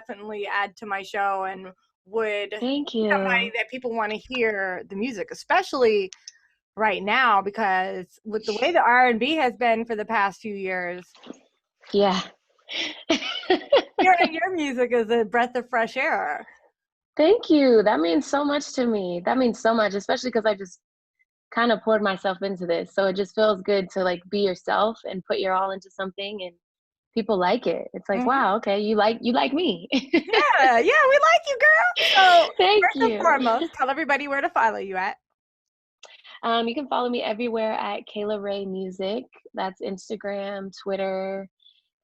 definitely add to my show and would Thank be somebody you. that people want to hear the music, especially right now, because with the way the R&B has been for the past few years, Yeah. hearing your music is a breath of fresh air. Thank you. That means so much to me. That means so much, especially because I just kind of poured myself into this. So it just feels good to like be yourself and put your all into something and people like it. It's like, Mhm. wow, okay, you like me. Yeah, yeah, we like you, girl. So Thank first and you. foremost, tell everybody where to follow you at. You can follow me everywhere at Kayla Ray Music. That's Instagram, Twitter,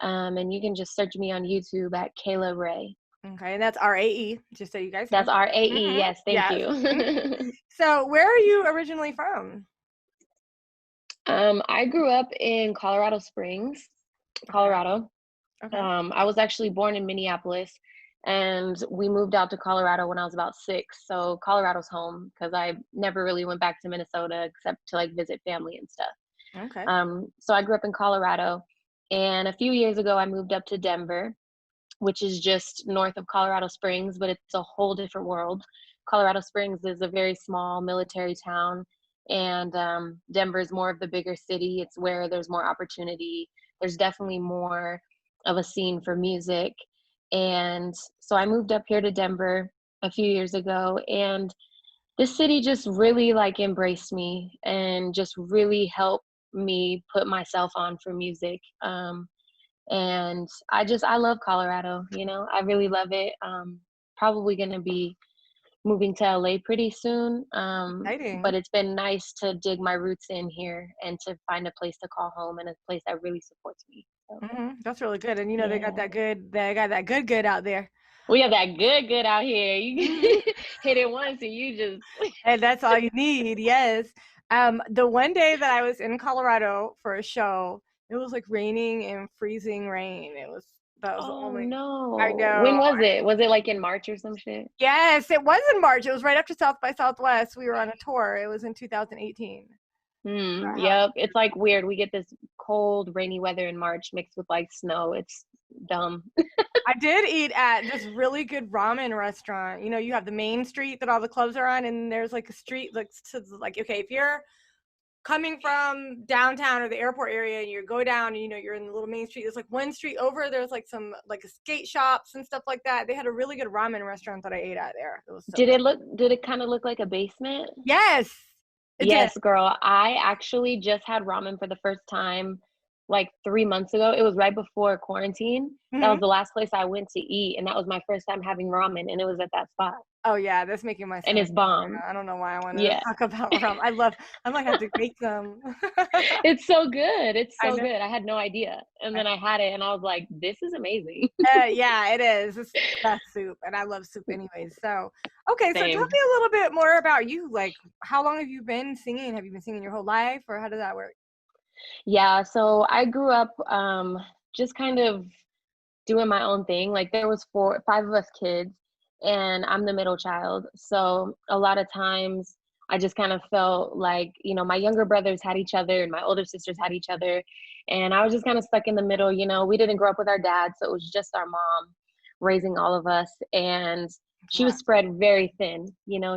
and you can just search me on YouTube at Kayla Ray. Okay, and that's RAE, just so you guys know. That's RAE. Hmm. Yes, thank Yes. you. Mhm. So where are you originally from? I grew up in Colorado Springs, Okay. Colorado. Okay. I was actually born in Minneapolis, and we moved out to Colorado when I was about 6. So Colorado's home because I never really went back to Minnesota except to like visit family and stuff. Okay. So I grew up in Colorado, and a few years ago I moved up to Denver, which is just north of Colorado Springs, but it's a whole different world. Colorado Springs is a very small military town, and Denver is more of the bigger city. It's where there's more opportunity. There's definitely more of a scene for music. And so I moved up here to Denver a few years ago, and this city just really like embraced me and just really helped me put myself on for music. And I love Colorado, I really love it. Probably going to be moving to LA pretty soon. But Exciting. it's been nice to dig my roots in here and to find a place to call home and a place that really supports me. So, That's really good. And they got yeah. that good, they got that good out there. We have that good out here. You Mhm. hit it once and you just And that's all you need. Yes. The one day that I was in Colorado for a show, it was like raining and freezing rain. That was the Oh only, I no. When know. was it? Was it like in March or some shit? Yes, it was in March. It was right after South by Southwest. We were on a tour. It was in 2018. Yep. It's like weird. We get this cold, rainy weather in March mixed with like snow. It's dumb. I did eat at this really good ramen restaurant. You have the main street that all the clubs are on, and there's like a street like okay, if you're coming from downtown or the airport area and you go down and you're in the little main street, there's like one street over, there's like some like skate shops and stuff like that. They had a really good ramen restaurant that I ate at there. It was so good. Did it kind of look like a basement? Yes, it did. Yes, girl. I actually just had ramen for the first time like 3 months ago. It was right before quarantine. That was Hmm. the last place I went to eat, and that was my first time having ramen, and it was at that spot. Oh yeah, that's making my And stomach it's hurt right bomb. now. I don't know why I wanted to Yeah. talk about ramen. I might have to make them. It's so good. It's I so know. good. I had no idea. And then I had it and I was like, this is amazing. Yeah, it is. It's the best soup, and I love soup anyways. So, okay, so tell me Same. a little bit more about you. Like, how long have you been singing? Have you been singing your whole life, or how does that work? Yeah, so I grew up just kind of doing my own thing. Like there was 5 of us kids and I'm the middle child. So a lot of times I just kind of felt like, my younger brothers had each other and my older sisters had each other. And I was just kind of stuck in the middle. We didn't grow up with our dad, so it was just our mom raising all of us. And she Wow. was spread very thin,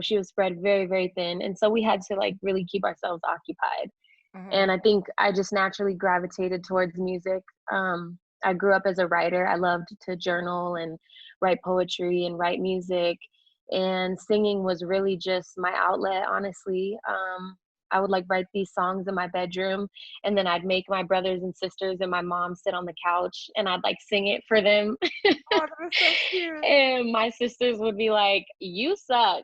she was spread very, very thin. And so we had to like really keep ourselves occupied. Hmm. And I think I just naturally gravitated towards music. I grew up as a writer. I loved to journal and write poetry and write music, and singing was really just my outlet, honestly. I would like write these songs in my bedroom, and then I'd make my brothers and sisters and my mom sit on the couch and I'd like sing it for them. Oh, that was so cute. And my sisters would be like, "You suck."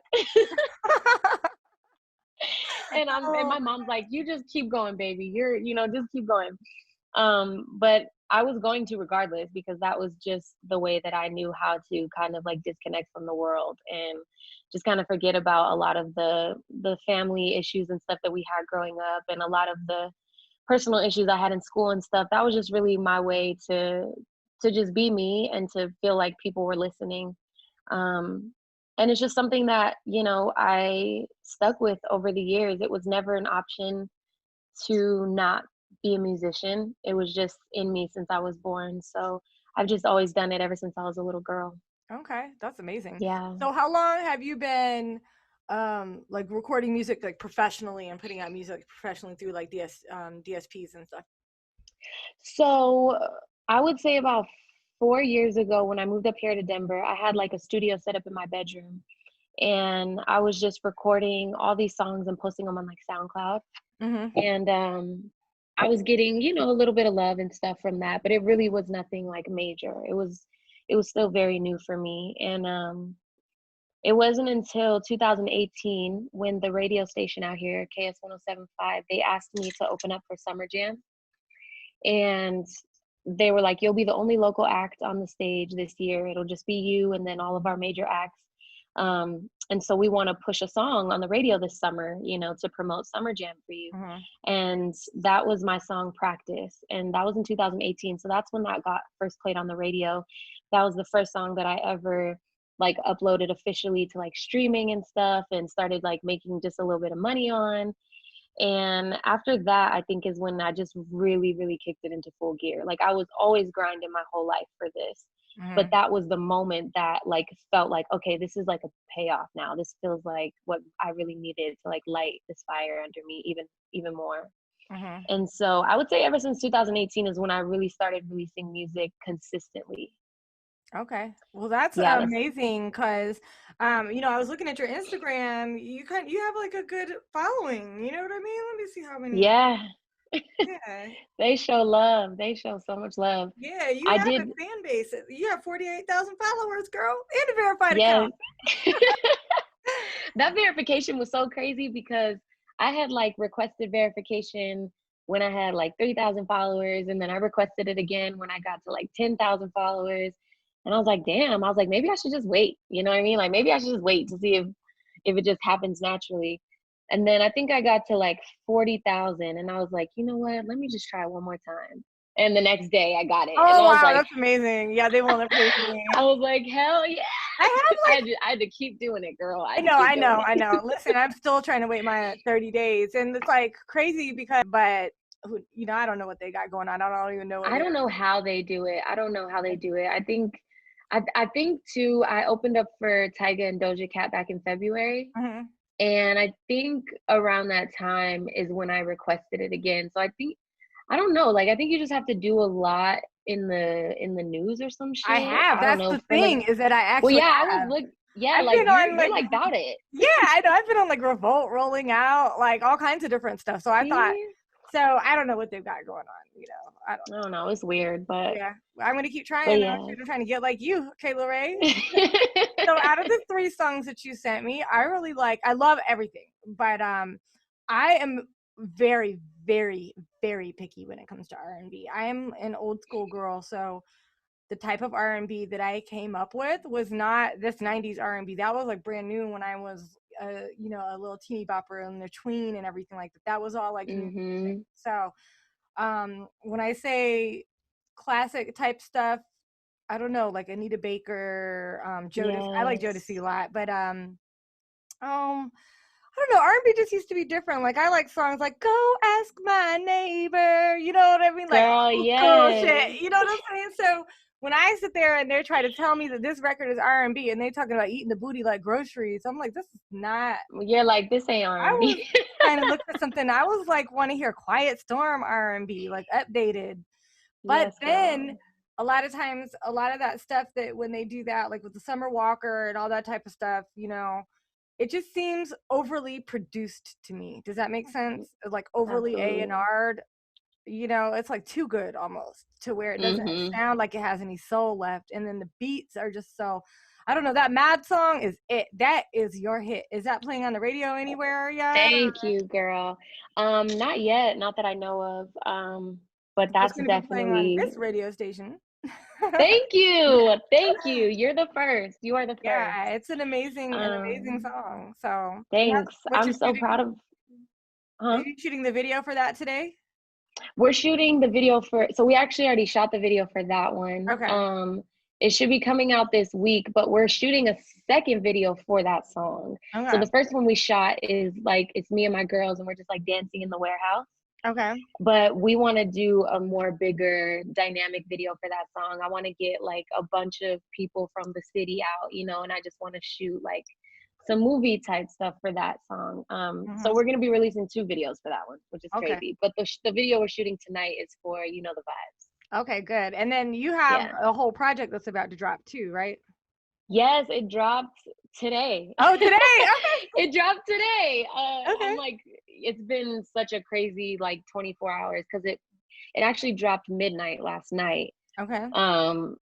And Oh, my mom's like, "You just keep going, baby. Just keep going." But I was going to regardless because that was just the way that I knew how to kind of like disconnect from the world and just kind of forget about a lot of the family issues and stuff that we had growing up and a lot of the personal issues I had in school and stuff. That was just really my way to just be me and to feel like people were listening. Um, and it's just something that, I stuck with over the years. It was never an option to not be a musician. It was just in me since I was born. So I've just always done it ever since I was a little girl. Okay, that's amazing. Yeah. So how long have you been like recording music like professionally and putting out music professionally through like DSPs and stuff? So I would say about 4 years ago when I moved up here to Denver, I had like a studio set up in my bedroom and I was just recording all these songs and posting them on like SoundCloud. Mhm. And I was getting, a little bit of love and stuff from that, but it really was nothing like major. It was still very new for me. And it wasn't until 2018 when the radio station out here, KS 1075, they asked me to open up for Summer Jam. And they were like, you'll be the only local act on the stage this year. It'll just be you and then all of our major acts. And so we want to push a song on the radio this summer, to promote Summer Jam for you. Mhm. And that was my song Practice. And that was in 2018. So that's when that got first played on the radio. That was the first song that I ever like uploaded officially to like streaming and stuff and started like making just a little bit of money on. And after that, I think is when I just really, really kicked it into full gear. Like I was always grinding my whole life for this. But Mhm. that was the moment that like felt like, okay, this is like a payoff now. This feels like what I really needed to like light this fire under me even more. Mhm. And so I would say ever since 2018 is when I really started releasing music consistently. Okay. Well, that's Yeah, that's amazing because, I was looking at your Instagram. You have like a good following. You know what I mean? Let me see how many. yeah. Yeah. They show love. They show so much love. Yeah, you I have a did, fan base. You have 48,000 followers, girl, and a verified yes. account. That verification was so crazy because I had like requested verification when I had like 3,000 followers, and then I requested it again when I got to like 10,000 followers. And I was like, damn, I was like, maybe I should just wait. You know what I mean? Like maybe I should just wait to see if it just happens naturally. And then I think I got to like 40,000 and I was like, you know what? Let me just try one more time. And the next day I got it. And Oh I was wow, like, that's amazing. Yeah, they won't approve me. I was like, hell yeah. I have like I had to keep doing it, girl. I I had to know, keep I doing know, I it. know. Listen, I'm still trying to wait my 30 days, and it's like crazy because, but I don't know what they got going on. I don't even know what I they're. don't know how they do it. I don't know how they do it. I think too, I opened up for Tyga and Doja Cat back in February. Mhm. And I think around that time is when I requested it again. So I don't know, like I think you just have to do a lot in the news or some I shit. have. I don't That's know the for like thing is that I well actually yeah, I was have. look yeah, I've like been on you're like like about it. yeah, I know. I've been on like Revolt rolling out, like all kinds of different stuff. So I thought, See? so I don't know what they've got going on. I don't I know. don't know, it's weird, but Yeah, I'm gonna keep trying. but I'm trying to get like you, Kayla Ray. yeah. So out of the three songs that you sent me, I really like. I love everything, but I am very, very, very picky when it comes to R&B. I am an old school girl, so the type of R&B that I came up with was not this 90s R&B. That was like brand new when I was a little teeny bopper and the tween and everything like that. That was all like new music. Mhm. So, when I say classic type stuff, I don't know, like Anita Baker, Jodeci. I like Jodeci a Yes. lot, but I don't know. R&B just used to be different. Like I like songs like "Go Ask My Neighbor." You know what I mean? Like Girl, old school yes. shit. You know what I'm saying? So when I sit there and they're trying to tell me that this record is R&B and they talking about eating the booty like groceries, I'm like, this is not. You're like, this ain't I was R&B. trying to look for something. I was like, want to hear Quiet Storm R&B, like updated. But Yes, then girl. a lot of times, a lot of that stuff that when they do that, like with the Summer Walker and all that type of stuff, it just seems overly produced to me. Does that make sense? Like overly A and Absolutely. R'd. It's like too good almost to where it doesn't Mhm. sound like it has any soul left. And then the beats are just so. I don't know. That Mad song is it. That is your hit. Is that playing on the radio anywhere yet? Or Thank you, girl. Not yet, not that I know of. But it's that's going to be playing on definitely this radio station. thank you. Thank you. You're the first. You are the first. Yeah, it's an amazing Um, song. So, and that's Thanks. what I'm you're so proud shooting. of Are huh? you shooting the video for that today? We're shooting the video for so we actually already shot the video for that one. Okay. It should be coming out this week, but we're shooting a second video for that song. So Okay. the first one we shot is like it's me and my girls and we're just like dancing in the warehouse. Okay. But we want to do a more bigger dynamic video for that song. I want to get like a bunch of people from the city out, you know, and I just want to shoot like some movie type stuff for that song. So Hmm. we're gonna be releasing 2 videos for that one, which is Okay. crazy. But the video we're shooting tonight is for You Know the Vibes. Okay, good. And then you have Yeah. a whole project that's about to drop too, right? Yes, it dropped today. Oh, today. It dropped today. Okay. Okay. I'm like, it's been such a crazy like 24 hours because it actually dropped midnight last night. Okay.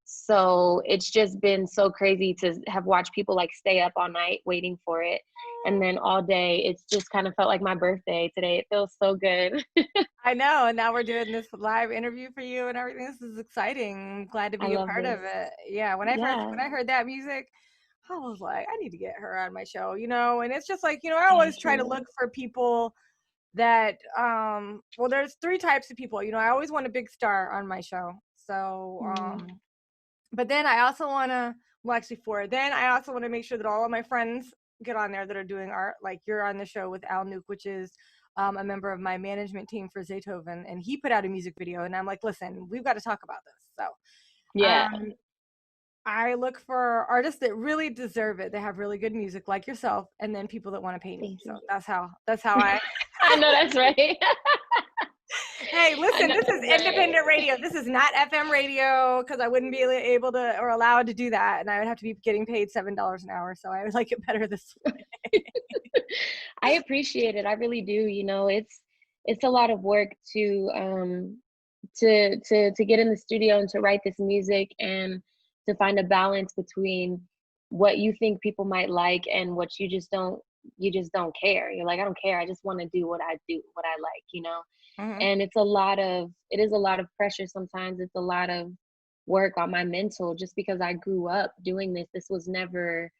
So it's just been so crazy to have watched people like stay up all night waiting for it. And then all day, it's just kind of felt like my birthday today. It feels so good. I know. And now we're doing this live interview for you and everything. This is exciting. I'm glad to I be a love part this. of it. Yeah. Yeah, When I heard that music, I was like, I need to get her on my show, you know. And it's just like, you know, I always thank try to you. look for people that well, there's three types of people. You know, I always want a big star on my show. So Mm. but then I also want to, well, actually, then I also want to make sure that all of my friends get on there that are doing art. Like you're on the show with Al Nuke, which is a member of my management team for Zaytoven, and he put out a music video. And I'm like, listen, we've got to talk about this. So Yeah, I look for artists that really deserve it. They have really good music, like yourself, and then people that want to pay me. thank So you. that's how I. I know that's right. Hey, I listen, know this is that's right. independent radio. This is not FM radio because I wouldn't be able to or allowed to do that. And I would have to be getting paid $7 an hour. So I would like it better this way. I appreciate it. I really do. You know, it's a lot of work to get in the studio and to write this music and to find a balance between what you think people might like and what you just don't care. You're like, I don't care. I just want to do what I do, what I like, you know? Hmm. And it is a lot of pressure sometimes. It's a lot of work on my mental just because I grew up doing this. This was never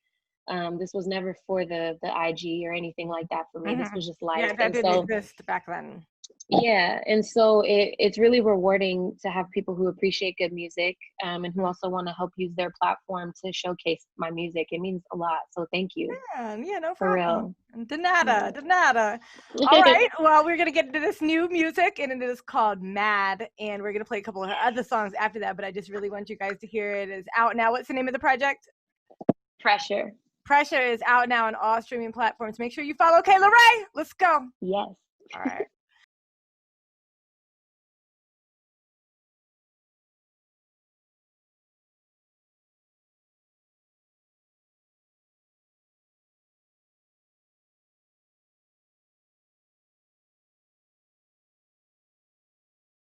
for the IG or anything like that for me. This Hmm. was just life. Yeah, that And didn't so, exist back then. yeah. And so it's really rewarding to have people who appreciate good music, and who Mhm. also want to help use their platform to showcase my music. It means a lot. So thank you Yeah, no for problem. real. De nada, Yeah. de nada. All right. Well, we're gonna get into this new music, and it is called "Mad," and we're gonna play a couple of her other songs after that. But I just really want you guys to hear it. It's out now. What's the name of the project? Pressure. Pressure is out now on all streaming platforms. Make sure you follow Kayla Ray. Let's go. Yes. All right.